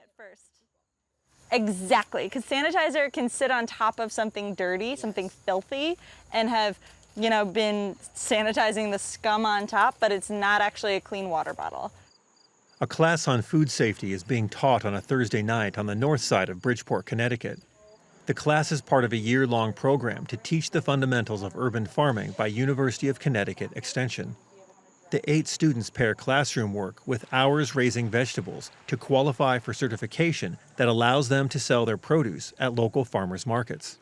it first. Exactly, because sanitizer can sit on top of something dirty, something filthy, and have, been sanitizing the scum on top, but it's not actually a clean water bottle. A class on food safety is being taught on a Thursday night on the north side of Bridgeport, Connecticut. The class is part of a year-long program to teach the fundamentals of urban farming by University of Connecticut Extension. The 8 students pair classroom work with hours raising vegetables to qualify for certification that allows them to sell their produce at local farmers markets.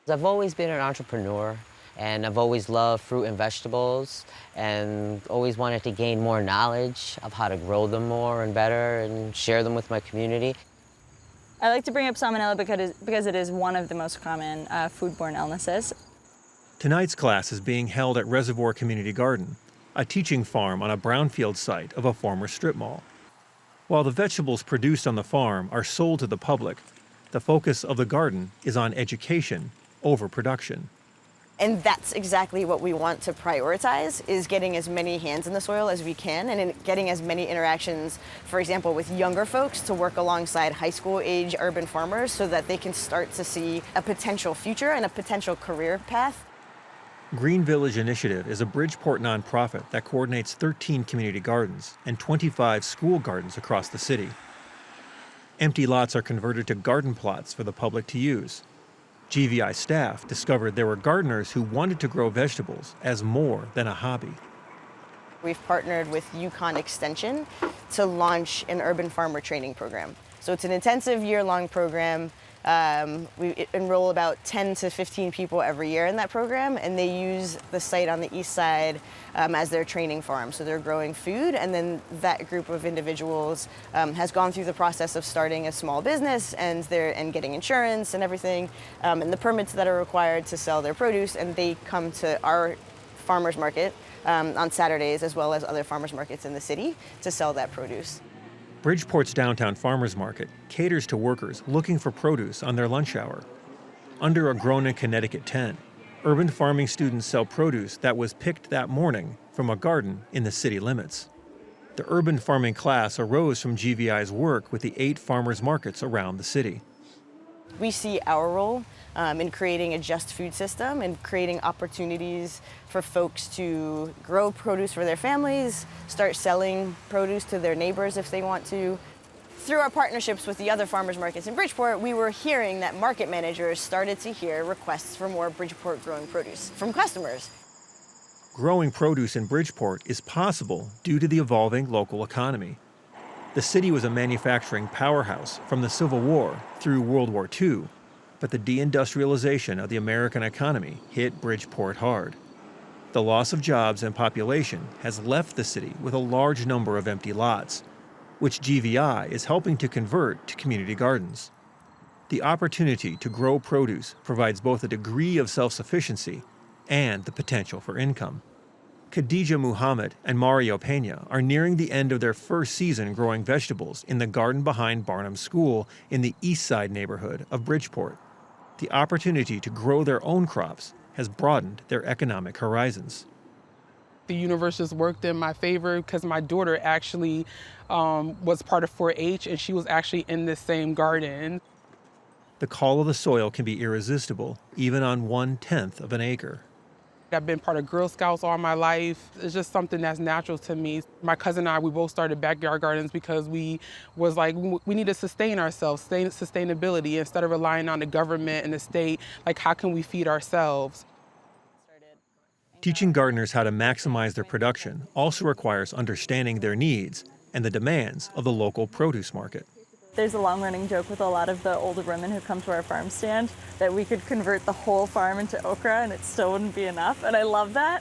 I've always been an entrepreneur, and I've always loved fruit and vegetables, and always wanted to gain more knowledge of how to grow them more and better and share them with my community. I like to bring up salmonella because it is one of the most common foodborne illnesses. Tonight's class is being held at Reservoir Community Garden, a teaching farm on a brownfield site of a former strip mall. While the vegetables produced on the farm are sold to the public, the focus of the garden is on education over production. And that's exactly what we want to prioritize, is getting as many hands in the soil as we can and getting as many interactions, for example, with younger folks to work alongside high school age urban farmers so that they can start to see a potential future and a potential career path. Green Village Initiative is a Bridgeport nonprofit that coordinates 13 community gardens and 25 school gardens across the city. Empty lots are converted to garden plots for the public to use. GVI staff discovered there were gardeners who wanted to grow vegetables as more than a hobby. We've partnered with UConn Extension to launch an urban farmer training program. So it's an intensive year-long program. We enroll about 10 to 15 people every year in that program, and they use the site on the east side as their training farm. So they're growing food, and then that group of individuals has gone through the process of starting a small business and getting insurance and everything, and the permits that are required to sell their produce, and they come to our farmers market on Saturdays as well as other farmers markets in the city to sell that produce. Bridgeport's downtown farmers market caters to workers looking for produce on their lunch hour. Under a Grown in Connecticut tent, urban farming students sell produce that was picked that morning from a garden in the city limits. The urban farming class arose from GVI's work with the 8 farmers markets around the city. We see our role in creating a just food system and creating opportunities for folks to grow produce for their families, start selling produce to their neighbors if they want to. Through our partnerships with the other farmers markets in Bridgeport, we were hearing that market managers started to hear requests for more Bridgeport-grown produce from customers. Growing produce in Bridgeport is possible due to the evolving local economy. The city was a manufacturing powerhouse from the Civil War through World War II, but the deindustrialization of the American economy hit Bridgeport hard. The loss of jobs and population has left the city with a large number of empty lots, which GVI is helping to convert to community gardens. The opportunity to grow produce provides both a degree of self-sufficiency and the potential for income. Khadija Muhammad and Mario Pena are nearing the end of their first season growing vegetables in the garden behind Barnum School in the East Side neighborhood of Bridgeport. The opportunity to grow their own crops has broadened their economic horizons. The universe just worked in my favor because my daughter actually was part of 4-H, and she was actually in this same garden. The call of the soil can be irresistible, even on 1/10 of an acre. I've been part of Girl Scouts all my life. It's just something that's natural to me. My cousin and I, we both started backyard gardens because we was like, we need to sustain ourselves, sustainability, instead of relying on the government and the state. Like, how can we feed ourselves? Teaching gardeners how to maximize their production also requires understanding their needs and the demands of the local produce market. There's a long-running joke with a lot of the older women who come to our farm stand that we could convert the whole farm into okra and it still wouldn't be enough, and I love that.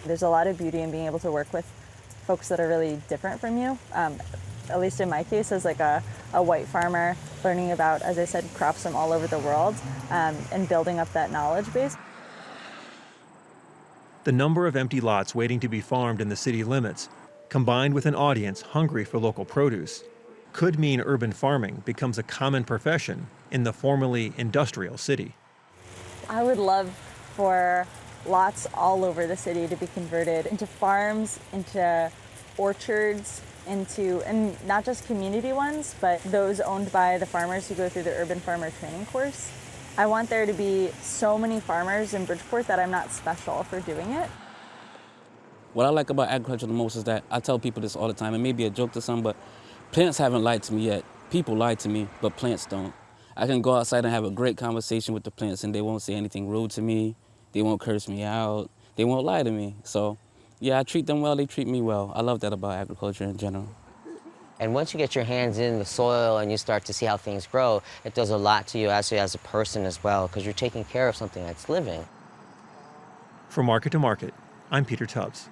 There's a lot of beauty in being able to work with folks that are really different from you. At least in my case, as like a white farmer, learning about, as I said, crops from all over the world and building up that knowledge base. The number of empty lots waiting to be farmed in the city limits, combined with an audience hungry for local produce, could mean urban farming becomes a common profession in the formerly industrial city. I would love for lots all over the city to be converted into farms, into orchards, into, and not just community ones, but those owned by the farmers who go through the urban farmer training course. I want there to be so many farmers in Bridgeport that I'm not special for doing it. What I like about agriculture the most is that I tell people this all the time. It may be a joke to some, but plants haven't lied to me yet. People lie to me, but plants don't. I can go outside and have a great conversation with the plants and they won't say anything rude to me. They won't curse me out. They won't lie to me. So yeah, I treat them well, they treat me well. I love that about agriculture in general. And once you get your hands in the soil and you start to see how things grow, it does a lot to you actually as a person as well, because you're taking care of something that's living. From Market to Market, I'm Peter Tubbs.